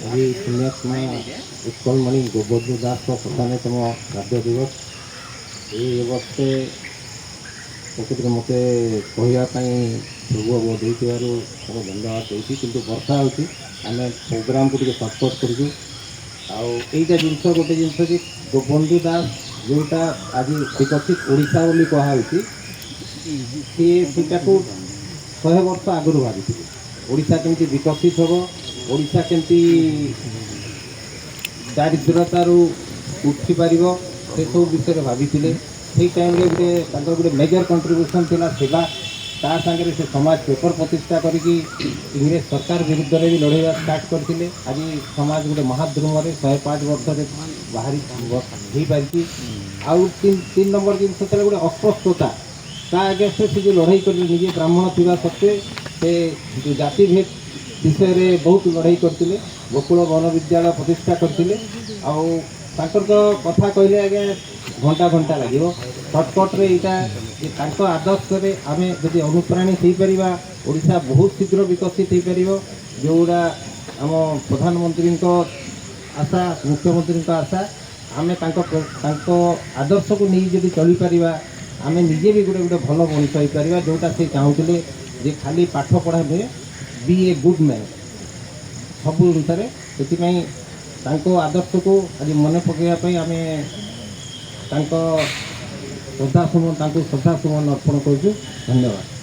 अभी पुण्यात्मा उत्कलमणि गोवर्धन दास प्रधानतम श्राद्ध दिवस ये अवस्थे प्रकृति मत कहवाई प्रभु बोध तार धन्यवाद देती कि वर्षा होमें प्रोग्राम को सपोर्ट करूँ आईटा जिन गोटे जिनस कि गोबंधु दास जोटा आज विकसित ओडिशा बोली कहुई सी सीटा को 100 वर्ष आगुरी भावी ओडिशा केमती विकसित हम ओडिशा केमती दारिद्रतार उठी पार से सब विषय भाभी से टाइम गोटे गोटे मेजर कंट्रीब्यूशन थिला सेवा ता सागर से समाज पेपर प्रतिष्ठा करके इंग्रेज सरकार विरुद्ध में भी लड़ाई स्टार्ट करते आज समाज गोटे महाद्रुम 105 वर्ष बाहरी हो पारी आउ तीन नंबर जिन गोटे अस्पष्टता ता आगे से जो लड़ाई कर निजे ब्राह्मण थी सत्वे से जो जाति भेद विषय में बहुत लड़ाई करते गोकुल वन विद्यालय प्रतिष्ठा करते तो कथा कहले आगे घंटा घंटा लगे सर्टकट्रे यहाँ आदर्श आम जब अनुप्राणित हो पार ओडिशा बहुत शीघ्र विकसित हो पार जोड़ा आम प्रधानमंत्री आशा मुख्यमंत्री आशा आम आदर्श को नहीं जब चली पार आम निजे भी गोटे गोटे भल मनीष हो पार जोटा से चाहूले जे खाली पाठ पढ़ा नुहे बी ए गुड मैन सब अनुसार से आदर्श को आज मन पकड़ापी आम श्रद्धा सुमन अर्पण कर धन्यवाद।